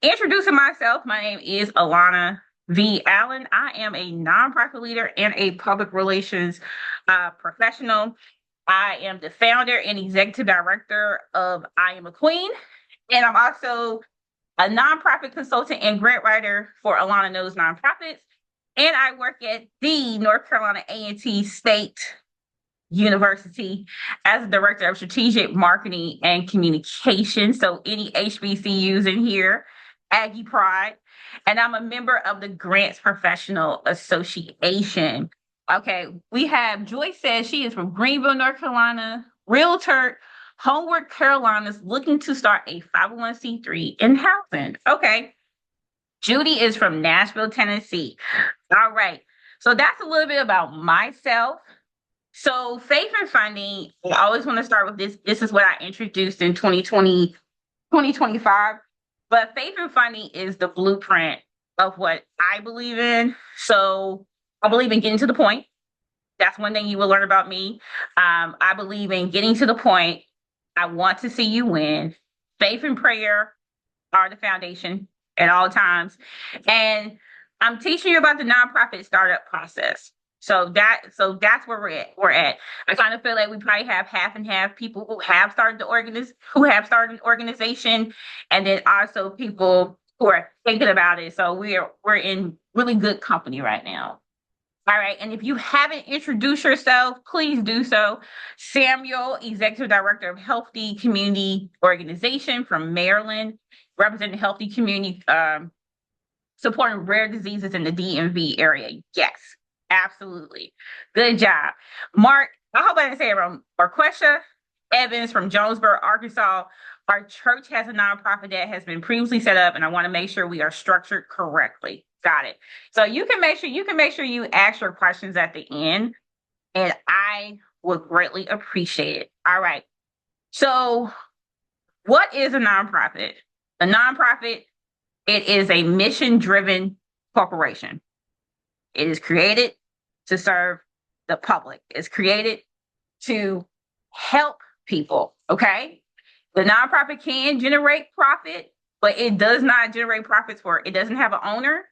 Introducing myself, my name is Alana V. Allen. I am a nonprofit leader and a public relations professional. I am the founder and executive director of I Am a Queen, and I'm also a nonprofit consultant and grant writer for Alana Knows Nonprofits. And I work at the North Carolina A&T State University as a director of strategic marketing and communication. So any HBCUs in here, Aggie Pride. And I'm a member of the Grants Professional Association. Okay, we have Joyce says she is from Greenville, North Carolina, realtor, Homeward Carolinas, looking to start a 501c3 in housing. Okay. Judy is from Nashville, Tennessee. All right. So that's a little bit about myself. So faith and funding, I always want to start with this. This is what I introduced in 2020, 2025. But faith and funding is the blueprint of what I believe in. So I believe in getting to the point. That's one thing you will learn about me. I believe in getting to the point. I want to see you win. Faith and prayer are the foundation at all times. And I'm teaching you about the nonprofit startup process. So that's where we're at. I kind of feel like we probably have half and half people who have started an organization, and then also people who are thinking about it. So we're in really good company right now. All right, and if you haven't introduced yourself, please do so. Samuel, Executive Director of Healthy Community Organization from Maryland, representing healthy community, supporting rare diseases in the DMV area. Yes. Absolutely. Good job. Mark, I hope I didn't say it wrong. Marquesha Evans from Jonesboro, Arkansas. Our church has a nonprofit that has been previously set up, and I want to make sure we are structured correctly. Got it. So you can make sure you ask your questions at the end, and I would greatly appreciate it. All right. So what is a nonprofit? A nonprofit, it is a mission-driven corporation. It is created to serve the public. It's created to help people, okay? The nonprofit can generate profit, but it does not generate profits it doesn't have an owner.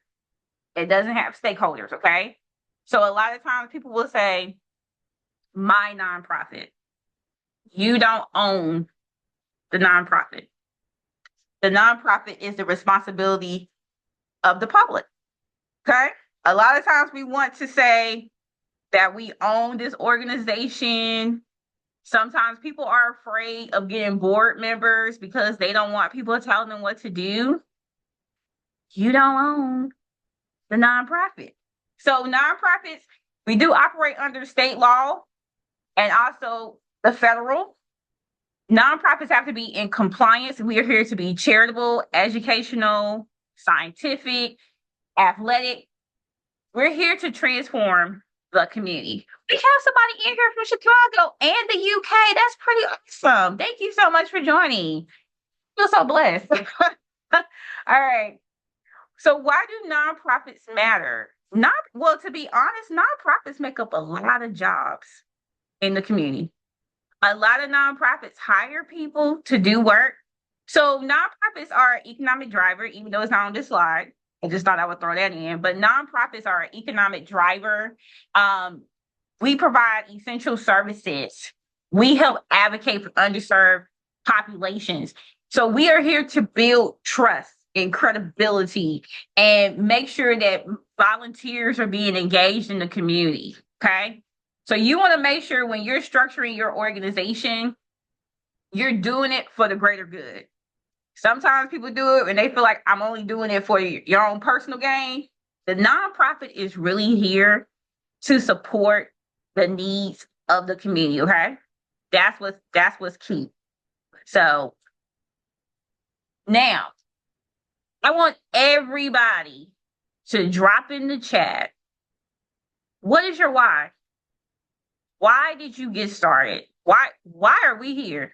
It doesn't have stakeholders, okay? So a lot of times people will say, my nonprofit. You don't own the nonprofit. The nonprofit is the responsibility of the public, okay? A lot of times we want to say that we own this organization. Sometimes people are afraid of getting board members because they don't want people telling them what to do. You don't own the nonprofit. So nonprofits, we do operate under state law and also the federal. Nonprofits have to be in compliance. We are here to be charitable, educational, scientific, athletic. We're here to transform the community. We have somebody in here from Chicago and the UK. That's pretty awesome. Thank you so much for joining. I feel so blessed. All right. So why do nonprofits matter? Well, to be honest, nonprofits make up a lot of jobs in the community. A lot of nonprofits hire people to do work. So nonprofits are an economic driver, even though it's not on this slide. I just thought I would throw that in. But nonprofits are an economic driver. We provide essential services. We help advocate for underserved populations. So we are here to build trust and credibility and make sure that volunteers are being engaged in the community. Okay. So you want to make sure when you're structuring your organization, you're doing it for the greater good. Sometimes people do it and they feel like I'm only doing it for your own personal gain. The nonprofit is really here to support the needs of the community, okay? That's what's key. So now I want everybody to drop in the chat. What is your why? Why did you get started? Why are we here?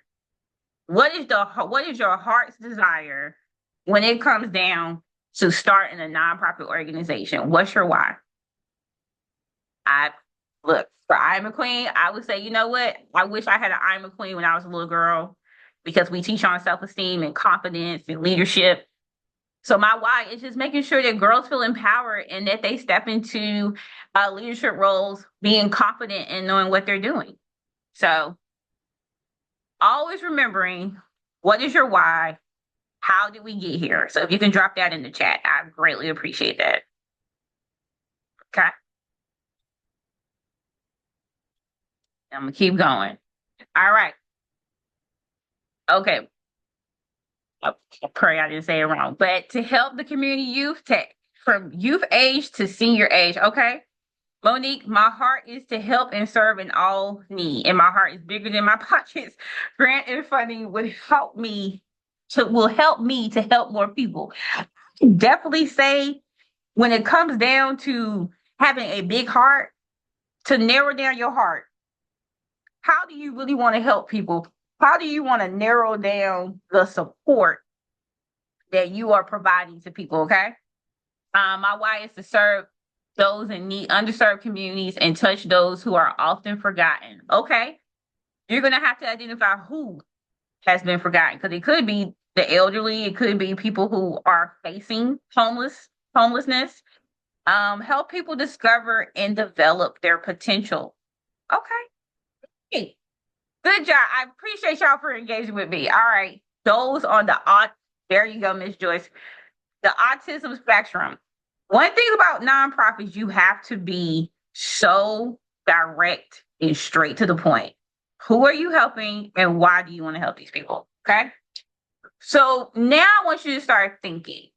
What is your heart's desire when it comes down to starting a nonprofit organization? What's your why? For I Am a Queen, I would say, you know what? I wish I had an I Am a Queen when I was a little girl because we teach on self-esteem and confidence and leadership. So my why is just making sure that girls feel empowered and that they step into leadership roles, being confident and knowing what they're doing. So always remembering what is your why? How did we get here? So if you can drop that in the chat, I greatly appreciate that. Okay. I'm gonna keep going. All right. Okay. I pray I didn't say it wrong. But to help the community youth from youth age to senior age. Okay. Monique, my heart is to help and serve in all need, and my heart is bigger than my pockets. Grant and funding will help me to help more people. I can definitely say when it comes down to having a big heart, to narrow down your heart, how do you really want to help people? How do you want to narrow down the support that you are providing to people? Okay. My why is to serve those in need, underserved communities, and touch those who are often forgotten. Okay. You're going to have to identify who has been forgotten because it could be the elderly, it could be people who are facing homelessness. Help people discover and develop their potential. Okay. Hey, good job. I appreciate y'all for engaging with me. All right. Those on the there you go, Miss Joyce. The autism spectrum. One thing about nonprofits, you have to be so direct and straight to the point. Who are you helping and why do you want to help these people? Okay. So now I want you to start thinking,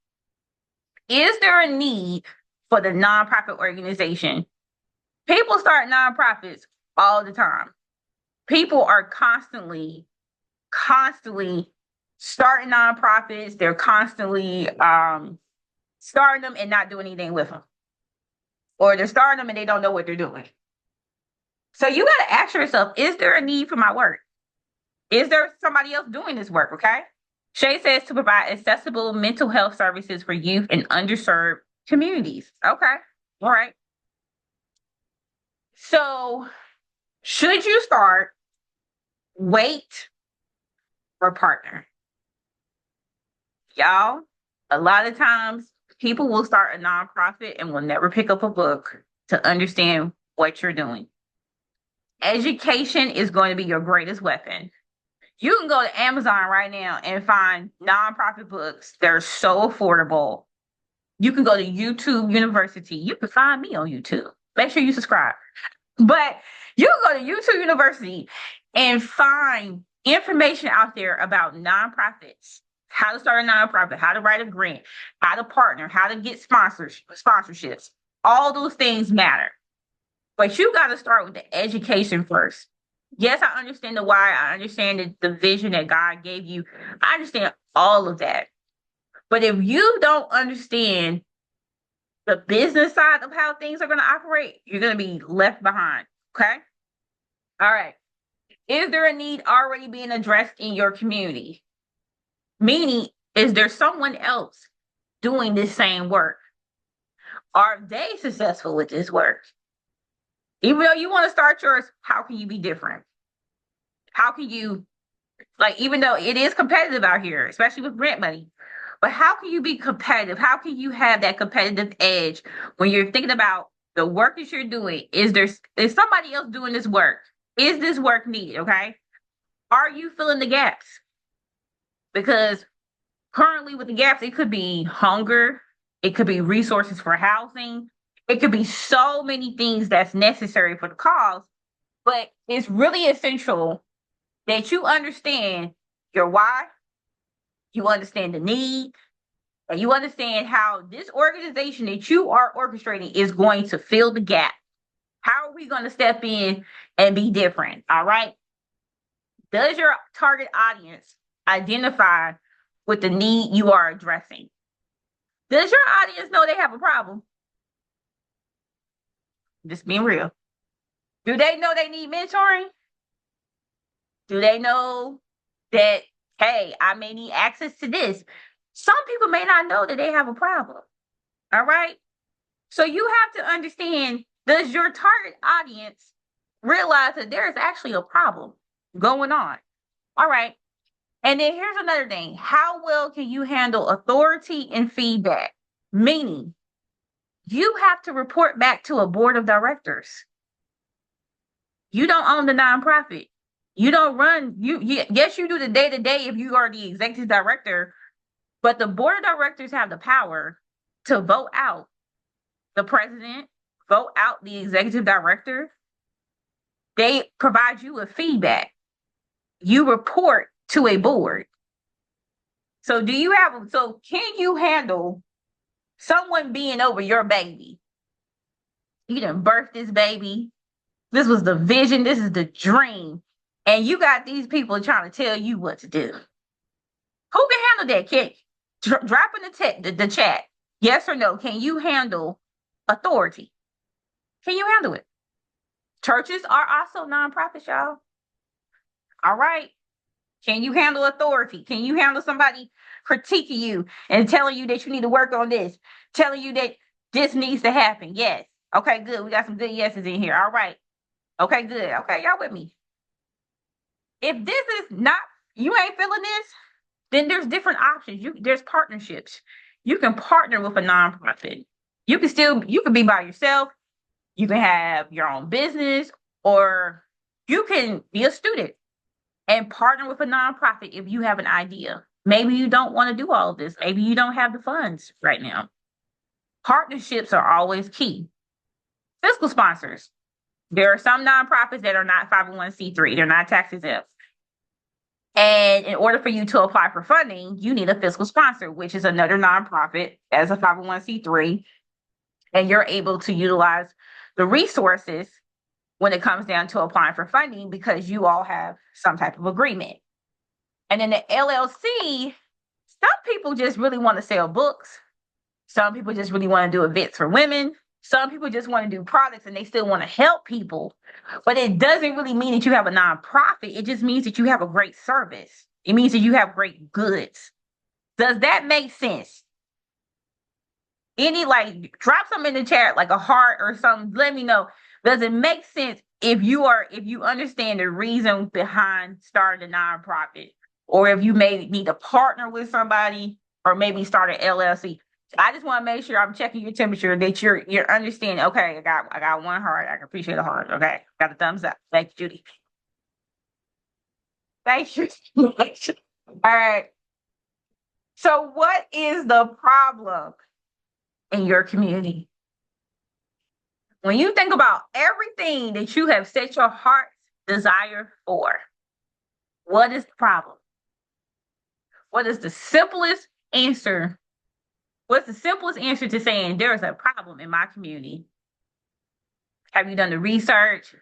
is there a need for the nonprofit organization? People start nonprofits all the time. People are constantly starting nonprofits. They're constantly starting them and not doing anything with them. Or they're starting them and they don't know what they're doing. So you got to ask yourself, is there a need for my work? Is there somebody else doing this work? Okay. Shay says to provide accessible mental health services for youth in underserved communities. Okay. All right. So should you start, wait, or partner? Y'all, a lot of times people will start a nonprofit and will never pick up a book to understand what you're doing. Education is going to be your greatest weapon. You can go to Amazon right now and find nonprofit books. They're so affordable. You can go to YouTube University. You can find me on YouTube. Make sure you subscribe. But you can go to YouTube University and find information out there about nonprofits, how to start a nonprofit, how to write a grant, how to partner, how to get sponsorships. All those things matter. But you got to start with the education first. Yes, I understand the why. I understand the vision that God gave you. I understand all of that. But if you don't understand the business side of how things are going to operate, you're going to be left behind. Okay. All right. Is there a need already being addressed in your community? Meaning, is there someone else doing this same work? Are they successful with this work? Even though you want to start yours, how can you be different? How can you, even though it is competitive out here, especially with grant money, but how can you be competitive? How can you have that competitive edge when you're thinking about the work that you're doing? Is somebody else doing this work? Is this work needed? Okay. Are you filling the gaps? Because currently with the gaps, it could be hunger. It could be resources for housing. It could be so many things that's necessary for the cause, but it's really essential that you understand your why, you understand the need, and you understand how this organization that you are orchestrating is going to fill the gap. How are we going to step in and be different? All right. Does your target audience identify with the need you are addressing? Does your audience know they have a problem? Just being real. Do they know they need mentoring? Do they know that, hey, I may need access to this? Some people may not know that they have a problem. All right. So you have to understand, does your target audience realize that there is actually a problem going on? All right. And then here's another thing. How well can you handle authority and feedback? Meaning, you have to report back to a board of directors. You don't own the nonprofit. You don't run, yes, you do the day-to-day if you are the executive director, but the board of directors have the power to vote out the president, vote out the executive director. They provide you with feedback. You report to a board. So can you handle someone being over your baby? You done birthed this baby. This was the vision. This is the dream. And you got these people trying to tell you what to do. Who can handle that? Drop in the chat. Yes or no? Can you handle authority? Can you handle it? Churches are also nonprofits, y'all. All right. Can you handle authority? Can you handle somebody critiquing you and telling you that you need to work on this, telling you that this needs to happen? Yes. Okay, good. We got some good yeses in here. All right. Okay, good. Okay, y'all with me. If this is not, you ain't feeling this, then there's different options. There's partnerships. You can partner with a nonprofit. You can be by yourself. You can have your own business, or you can be a student and partner with a nonprofit if you have an idea. Maybe you don't want to do all of this. Maybe you don't have the funds right now. Partnerships are always key. Fiscal sponsors. There are some nonprofits that are not 501c3. They're not tax exempt. And in order for you to apply for funding, you need a fiscal sponsor, which is another nonprofit as a 501c3. And you're able to utilize the resources when it comes down to applying for funding because you all have some type of agreement. And then the LLC, some people just really want to sell books. Some people just really want to do events for women. Some people just want to do products and they still want to help people. But it doesn't really mean that you have a nonprofit. It just means that you have a great service. It means that you have great goods. Does that make sense? Drop something in the chat, like a heart or something. Let me know. Does it make sense if you understand the reason behind starting a nonprofit, or if you may need to partner with somebody, or maybe start an LLC? I just want to make sure I'm checking your temperature, that you're understanding. Okay, I got one heart. I can appreciate a heart. Okay, got a thumbs up. Thank you, Judy. Thank you. All right. So, what is the problem in your community? When you think about everything that you have set your heart's desire for, what is the problem? What is the simplest answer? What's the simplest answer to saying there is a problem in my community? Have you done the research?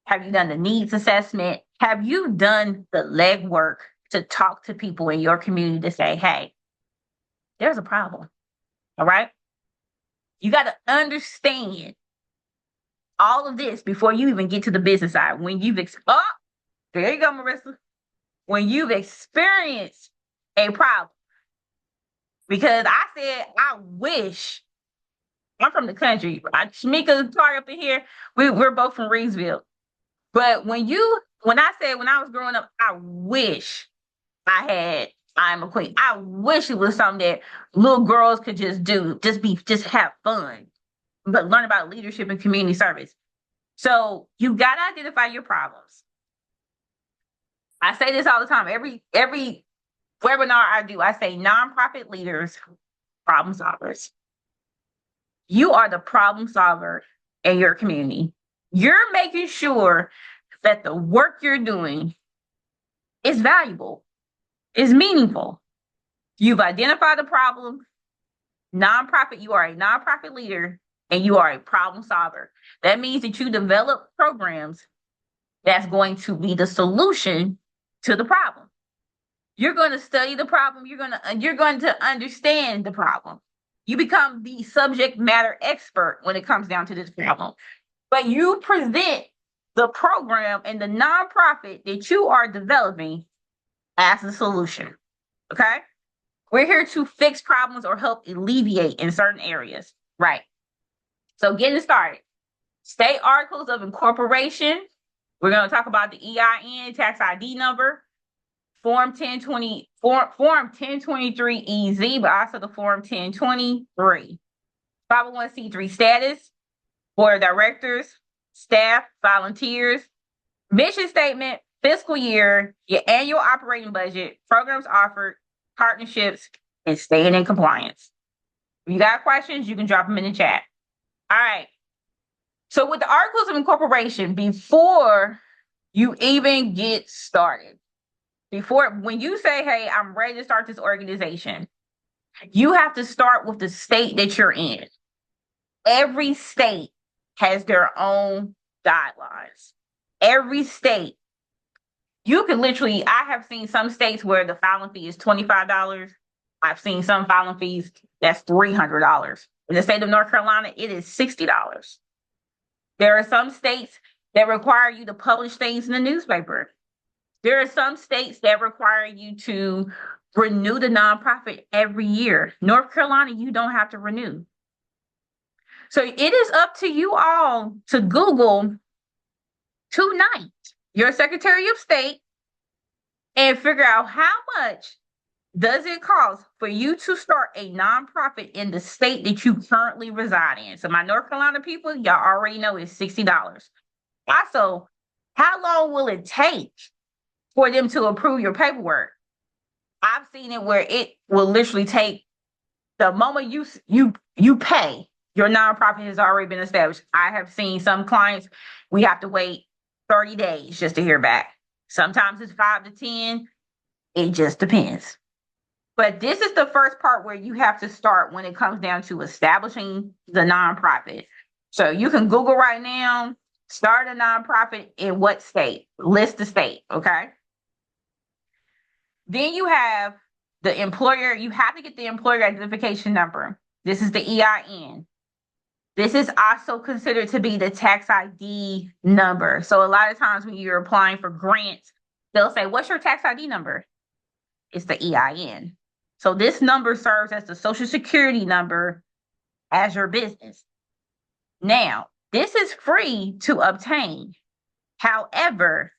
Have you done the needs assessment? Have you done the legwork to talk to people in your community to say, hey, there's a problem, all right? You got to understand all of this before you even get to the business side. When you've there you go, Marissa. When you've experienced a problem. Because I said, I wish, I'm from the country. Shamika's part up in here. We're both from Reedsville. But when I was growing up, I wish I'm a queen. I wish it was something that little girls could just do, just have fun, but learn about leadership and community service. So you got to identify your problems. I say this all the time. Every webinar I do, I say nonprofit leaders, problem solvers. You are the problem solver in your community. You're making sure that the work you're doing is valuable, is meaningful. You've identified the problem. You are a nonprofit leader and you are a problem solver. That means that you develop programs that's going to be the solution to the problem. You're going to study the problem. You're going to understand the problem. You become the subject matter expert when it comes down to this problem. But you present the program and the nonprofit that you are developing as a solution. Okay? We're here to fix problems or help alleviate in certain areas. Right. So getting started. State articles of incorporation. We're going to talk about the EIN, tax ID number. Form 1023 EZ, but also the Form 1023. 501c3 status, board of directors, staff, volunteers, mission statement, fiscal year, your annual operating budget, programs offered, partnerships, and staying in compliance. If you got questions, you can drop them in the chat. All right. So with the articles of incorporation, before you even get started, when you say, hey, I'm ready to start this organization, you have to start with the state that you're in. Every state has their own guidelines. Every state, you can literally, I have seen some states where the filing fee is $25. I've seen some filing fees that's $300. In the state of North Carolina, it is $60. There are some states that require you to publish things in the newspaper. There are some states that require you to renew the nonprofit every year. North Carolina, you don't have to renew. So it is up to you all to Google tonight your Secretary of State and figure out how much does it cost for you to start a nonprofit in the state that you currently reside in. So my North Carolina people, y'all already know it's $60. Also, how long will it take for them to approve your paperwork? I've seen it where it will literally take the moment you pay, your nonprofit has already been established. I have seen some clients, we have to wait 30 days just to hear back. Sometimes it's 5 to 10. It just depends. But this is the first part where you have to start when it comes down to establishing the nonprofit. So you can Google right now, start a nonprofit in what state? List the state, okay? Then you have the employer. You have to get the employer identification number. This is the EIN. This is also considered to be the tax ID number. So a lot of times when you're applying for grants, they'll say, what's your tax ID number? It's the EIN. So this number serves as the Social Security number as your business. Now, this is free to obtain. However,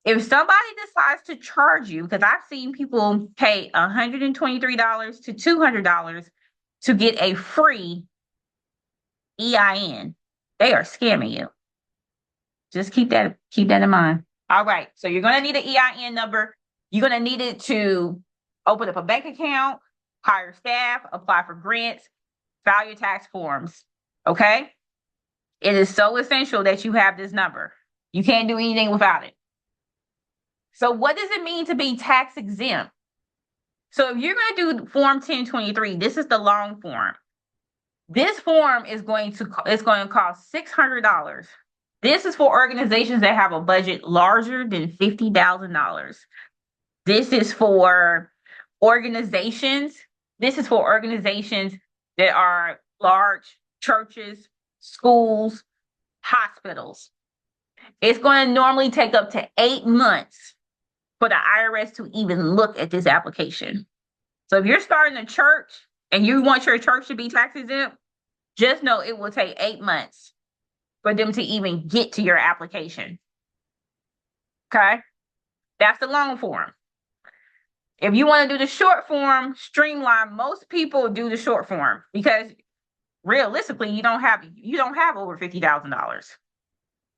if somebody decides to charge you, because I've seen people pay $123 to $200 to get a free EIN, they are scamming you. Just keep that in mind. All right, so you're going to need an EIN number. You're going to need it to open up a bank account, hire staff, apply for grants, file your tax forms, okay? It is so essential that you have this number. You can't do anything without it. So what does it mean to be tax exempt? So if you're going to do Form 1023, this is the long form. This form is going to cost $600. This is for organizations that have a budget larger than $50,000. This is for organizations. This is for organizations that are large churches, schools, hospitals. It's going to normally take up to 8 months for the IRS to even look at this application. So if you're starting a church and you want your church to be tax exempt, just know it will take 8 months for them to even get to your application. Okay? That's the long form. If you want to do the short form, streamline, most people do the short form because realistically, you don't have over $50,000.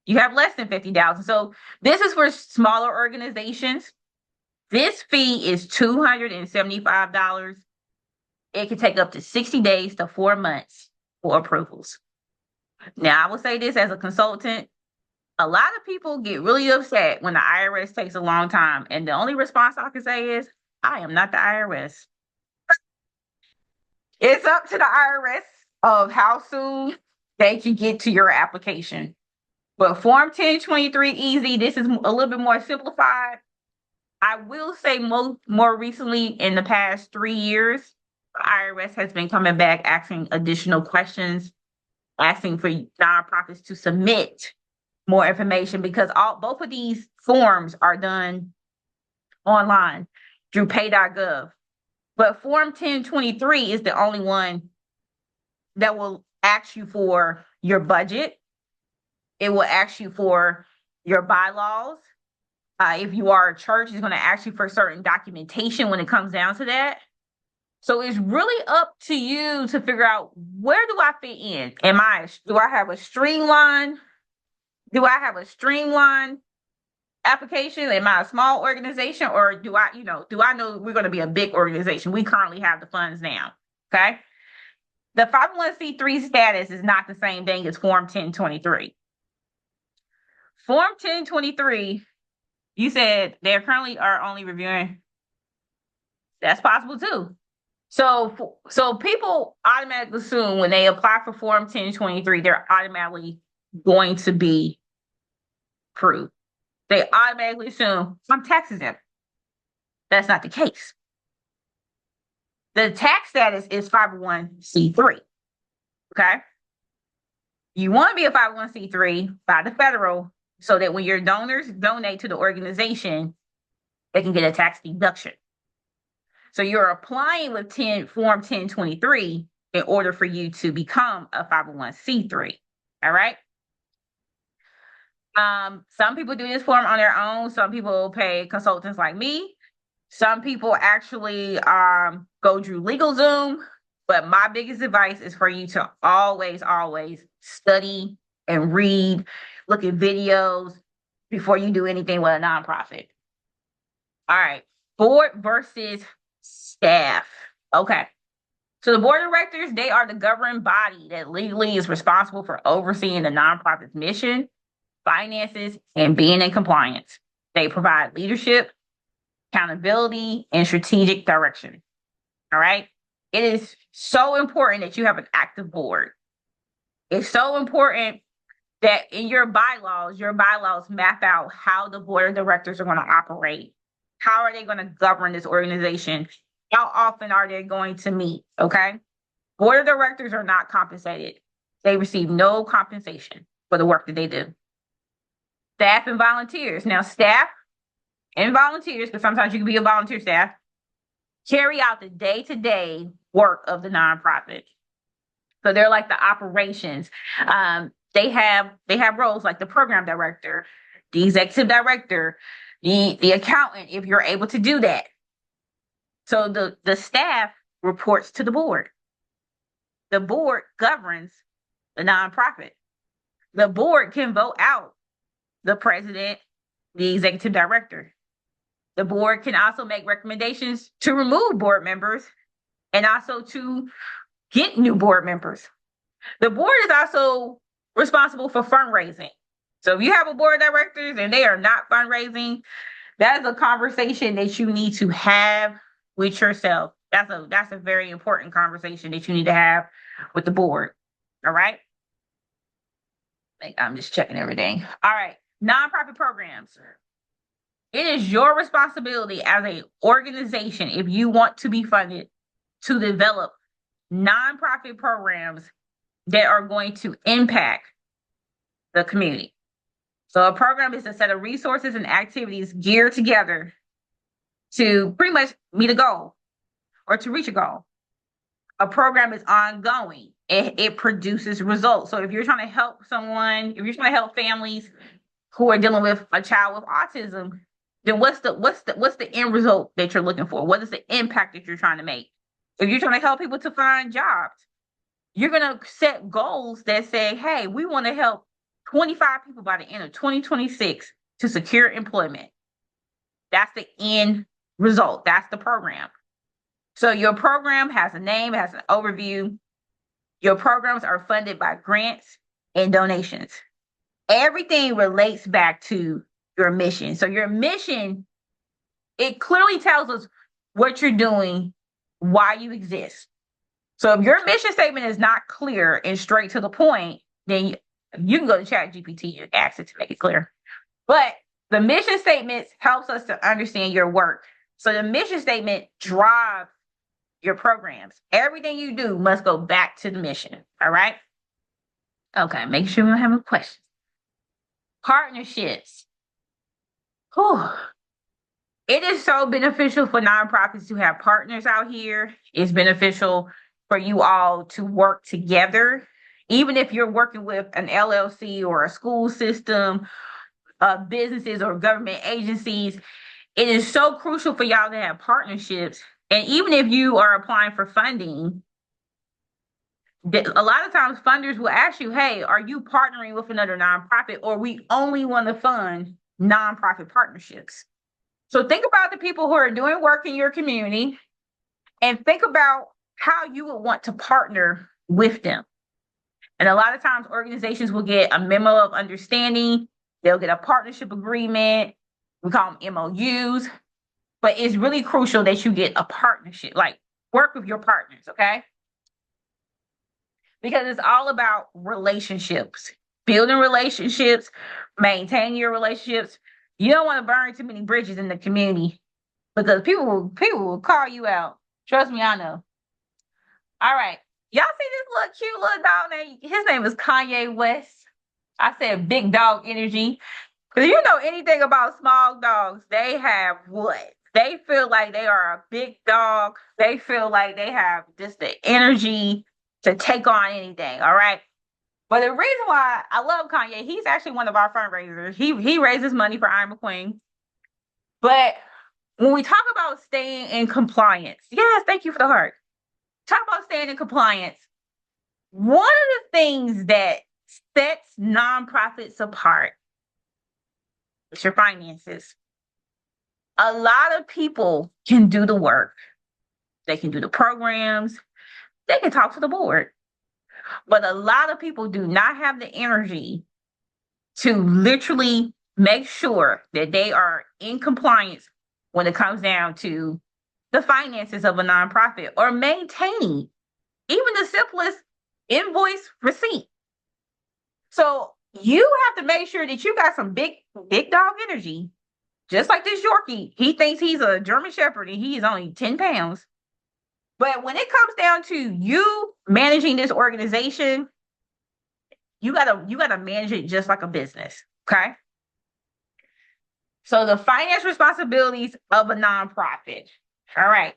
You have less than $50,000. So this is for smaller organizations. This fee is $275. It can take up to 60 days to 4 months for approvals. Now, I will say this as a consultant, a lot of people get really upset when the IRS takes a long time. And the only response I can say is, I am not the IRS. It's up to the IRS of how soon they can get to your application. But Form 1023 easy, this is a little bit more simplified. I will say more recently, in the past 3 years, the IRS has been coming back asking additional questions, asking for nonprofits to submit more information because both of these forms are done online through pay.gov. But Form 1023 is the only one that will ask you for your budget. It will ask you for your bylaws. If you are a church, it's going to ask you for certain documentation when it comes down to that. So it's really up to you to figure out, where do I fit in? Do I have a streamlined? Do I have a streamlined application? Am I a small organization, or do I know we're going to be a big organization? We currently have the funds now. Okay. The 501c3 status is not the same thing as Form 1023. Form 1023, you said they currently are only reviewing. That's possible too. So people automatically assume when they apply for Form 1023, they're automatically going to be approved. They automatically assume I'm tax exempt. That's not the case. The tax status is 501c3. Okay. You want to be a 501c3 by the federal, so that when your donors donate to the organization, they can get a tax deduction. So you're applying with Form 1023 in order for you to become a 501c3. All right. Some people do this form on their own. Some people pay consultants like me. Some people actually go through LegalZoom. But my biggest advice is for you to always, always study and read, look at videos before you do anything with a nonprofit. All right. Board versus staff. Okay. So the board of directors, they are the governing body that legally is responsible for overseeing the nonprofit's mission, finances, and being in compliance. They provide leadership, accountability, and strategic direction. All right. It is so important that you have an active board. It's so important that in your bylaws map out how the board of directors are going to operate. How are they going to govern this organization? How often are they going to meet? Okay. Board of directors are not compensated. They receive no compensation for the work that they do. Staff and volunteers. Now, staff and volunteers, because sometimes you can be a volunteer staff, carry out the day-to-day work of the nonprofit. So they're like the operations. They have roles like the program director, the executive director, the accountant, if you're able to do that. So the staff reports to the board. The board governs the nonprofit. The board can vote out the president, the executive director. The board can also make recommendations to remove board members and also to get new board members. The board is also responsible for fundraising. So if you have a board of directors and they are not fundraising, that is a conversation that you need to have with yourself. That's a very important conversation that you need to have with the board. All right. I'm just checking everything. All right. Nonprofit programs. It is your responsibility as an organization, if you want to be funded, to develop nonprofit programs that are going to impact the community. So a program is a set of resources and activities geared together to pretty much meet a goal or to reach a goal. A program is ongoing. It produces results. So if you're trying to help someone, if you're trying to help families who are dealing with a child with autism, then what's the end result that you're looking for? What is the impact that you're trying to make? If you're trying to help people to find jobs, you're going to set goals that say, hey, we want to help 25 people by the end of 2026 to secure employment. That's the end result. That's the program. So your program has a name, it has an overview. Your programs are funded by grants and donations. Everything relates back to your mission. So your mission, it clearly tells us what you're doing, why you exist. So if your mission statement is not clear and straight to the point, then you can go to ChatGPT and ask it to make it clear. But the mission statement helps us to understand your work. So the mission statement drives your programs. Everything you do must go back to the mission. All right. Okay. Make sure we don't have any questions. Partnerships. Whew. It is so beneficial for nonprofits to have partners out here. It's beneficial for you all to work together. Even if you're working with an LLC or a school system, businesses or government agencies, it is so crucial for y'all to have partnerships. And even if you are applying for funding, a lot of times funders will ask you, hey, are you partnering with another nonprofit, or we only want to fund nonprofit partnerships? So think about the people who are doing work in your community and think about how you would want to partner with them. And a lot of times organizations will get a memo of understanding, they'll get a partnership agreement, we call them MOUs, but it's really crucial that you get a partnership, like work with your partners, okay? Because it's all about relationships, building relationships, maintaining your relationships. You don't want to burn too many bridges in the community because people will call you out. Trust me, I know. All right. Y'all see this little cute little dog name? His name is Kanye West. I said big dog energy. Because you know anything about small dogs, they have what? They feel like they are a big dog. They feel like they have just the energy to take on anything. All right. But the reason why I love Kanye, he's actually one of our fundraisers. He raises money for I'm a Queen. But when we talk about staying in compliance, yes, thank you for the heart. Talk about staying in compliance. One of the things that sets nonprofits apart is your finances. A lot of people can do the work. They can do the programs. They can talk to the board. But a lot of people do not have the energy to literally make sure that they are in compliance when it comes down to the finances of a nonprofit or maintaining even the simplest invoice receipt. So you have to make sure that you got some big dog energy. Just like this Yorkie, he thinks he's a German Shepherd and he's only 10 pounds. But when it comes down to you managing this organization, you gotta manage it just like a business. Okay. So the finance responsibilities of a nonprofit. All right.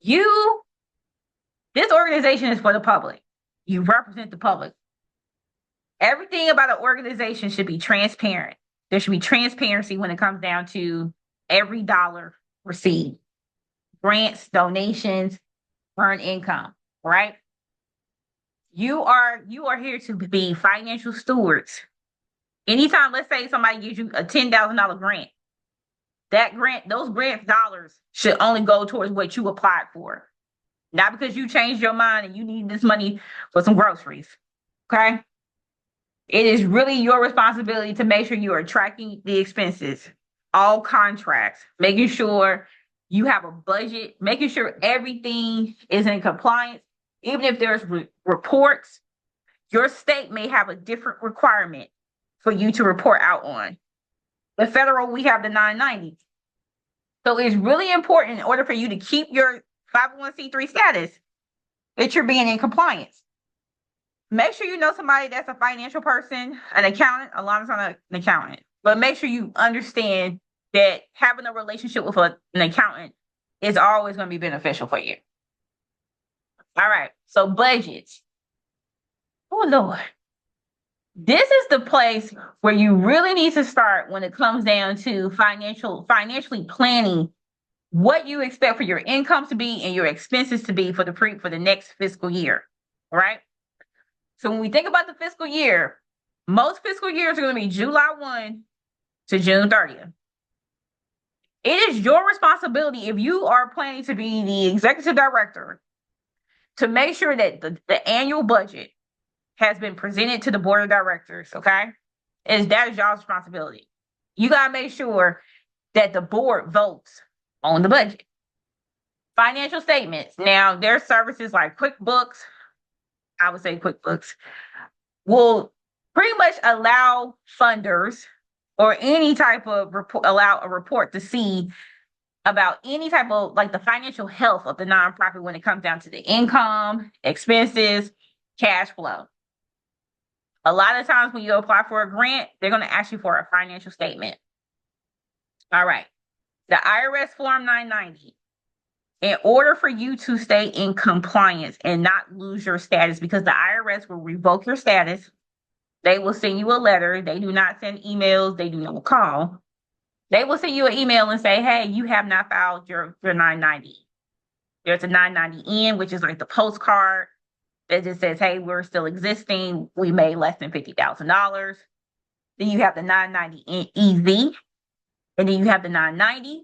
This organization is for the public. You represent the public. Everything about an organization should be transparent. There should be transparency when it comes down to every dollar received. Grants, donations, earned income, right? You are here to be financial stewards. Anytime, let's say somebody gives you a $10,000 grant, those grant dollars should only go towards what you applied for. Not because you changed your mind and you need this money for some groceries. Okay? It is really your responsibility to make sure you are tracking the expenses, all contracts, making sure you have a budget, making sure everything is in compliance. Even if there's reports, your state may have a different requirement for you to report out on. The federal, we have the 990. So it's really important in order for you to keep your 501c3 status that you're being in compliance. Make sure you know somebody that's a financial person, an accountant. Alana's not an accountant, but make sure you understand that having a relationship with an accountant is always going to be beneficial for you. All right, so budgets. Oh, Lord. This is the place where you really need to start when it comes down to financially planning what you expect for your income to be and your expenses to be for the next fiscal year, right? So when we think about the fiscal year, most fiscal years are going to be July 1 to June 30th. It is your responsibility, if you are planning to be the executive director, to make sure that the annual budget has been presented to the board of directors, okay? That is y'all's responsibility. You got to make sure that the board votes on the budget. Financial statements. Now, there's services like QuickBooks, I would say QuickBooks, will pretty much allow funders or any type of allow a report to see about any type of like the financial health of the nonprofit when it comes down to the income, expenses, cash flow. A lot of times when you apply for a grant, they're going to ask you for a financial statement. All right. The IRS Form 990. In order for you to stay in compliance and not lose your status, because the IRS will revoke your status They will send you a letter. They do not send emails. They do not call. They will send you an email and say, hey, you have not filed your 990. There's a 990N, which is like the postcard that just says, hey, we're still existing. We made less than $50,000. Then you have the 990 EZ, and then you have the 990.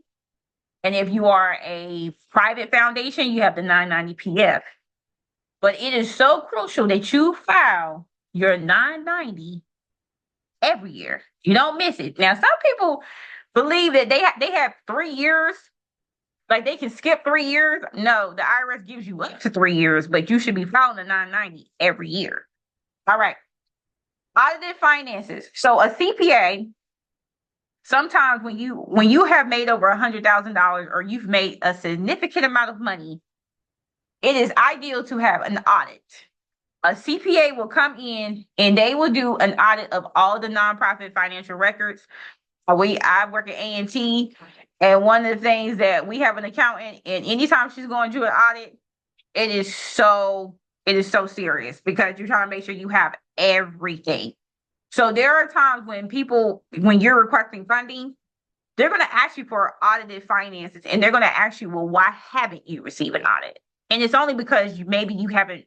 And if you are a private foundation, you have the 990 PF. But it is so crucial that you file your 990 every year. You don't miss it. Now, some people believe that they have 3 years, like they can skip 3 years. No, the IRS gives you up to 3 years, but you should be filing the 990 every year. All right. Audited finances. So a CPA, sometimes when you have made over $100,000 or you've made a significant amount of money, it is ideal to have an audit. A CPA will come in and they will do an audit of all the nonprofit financial records. I work at A&T, and one of the things that we have an accountant, and anytime she's going to do an audit, it is so serious because you're trying to make sure you have everything. So there are times when you're requesting funding, they're going to ask you for audited finances, and they're going to ask you, well, why haven't you received an audit? And it's only because maybe you haven't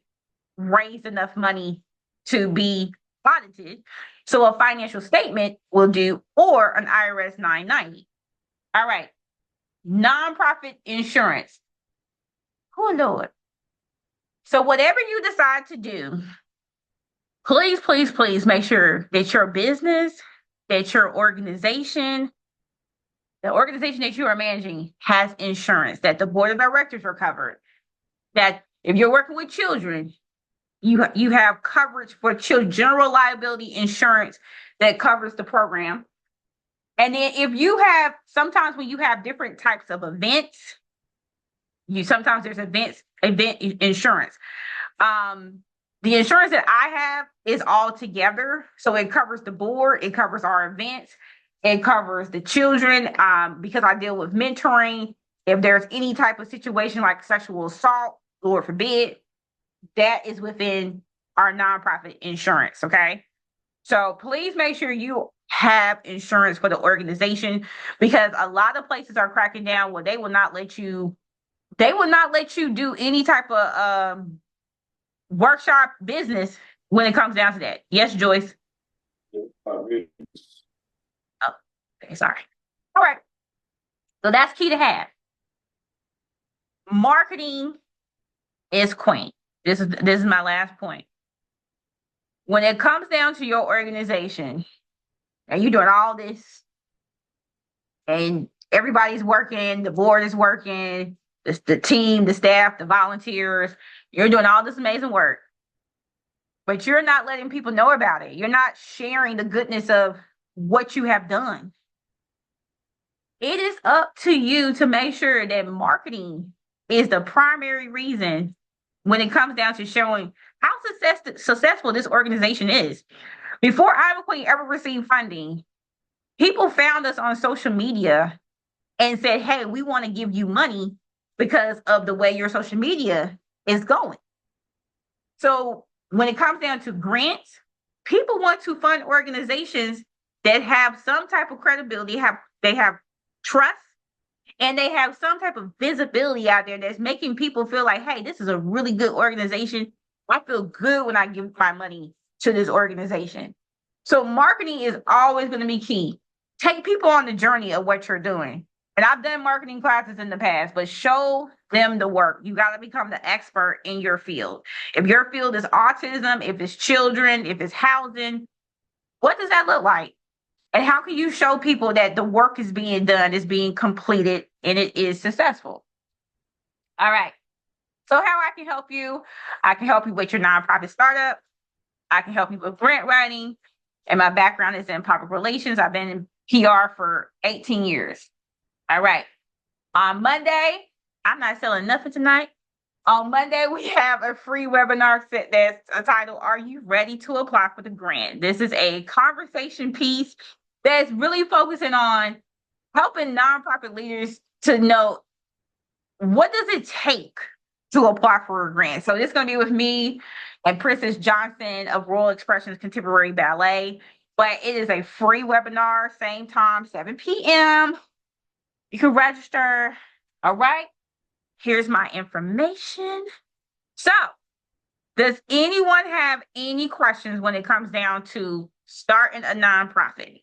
raised enough money to be audited. So a financial statement will do, or an IRS 990. All right. Nonprofit insurance. Oh, Lord. So whatever you decide to do, please, please, please make sure that your business, that your organization, the organization that you are managing has insurance, that the board of directors are covered, that if you're working with children, you have coverage for general liability insurance that covers the program. And then if you have, sometimes when you have different types of events, sometimes there's event insurance. The insurance that I have is all together. So it covers the board, it covers our events, it covers the children, because I deal with mentoring. If there's any type of situation like sexual assault, Lord forbid, that is within our nonprofit insurance, okay? So please make sure you have insurance for the organization, because a lot of places are cracking down where they will not let you do any type of workshop business when it comes down to that. Yes, Joyce? Oh, okay, sorry. All right. So that's key to have. Marketing is queen. This is my last point. When it comes down to your organization, and you're doing all this, and everybody's working, the board is working, the team, the staff, the volunteers, you're doing all this amazing work, but you're not letting people know about it. You're not sharing the goodness of what you have done. It is up to you to make sure that marketing is the primary reason when it comes down to showing how successful this organization is. Before Iowa Queen ever received funding, people found us on social media and said, hey, we want to give you money because of the way your social media is going. So when it comes down to grants, people want to fund organizations that have some type of credibility, they have trust, and they have some type of visibility out there that's making people feel like, hey, this is a really good organization. I feel good when I give my money to this organization. So marketing is always going to be key. Take people on the journey of what you're doing. And I've done marketing classes in the past, but show them the work. You got to become the expert in your field. If your field is autism, if it's children, if it's housing, what does that look like? And how can you show people that the work is being done, is being completed, and it is successful? All right. So how I can help you? I can help you with your nonprofit startup. I can help you with grant writing. And my background is in public relations. I've been in PR for 18 years. All right. On Monday, I'm not selling nothing tonight. On Monday, we have a free webinar set that's titled, Are You Ready to Apply for the Grant? This is a conversation piece that's really focusing on helping nonprofit leaders to know, what does it take to apply for a grant. So it's going to be with me and Princess Johnson of Royal Expressions Contemporary Ballet. But it is a free webinar, same time, 7 p.m. You can register. All right. Here's my information. So, does anyone have any questions when it comes down to starting a nonprofit?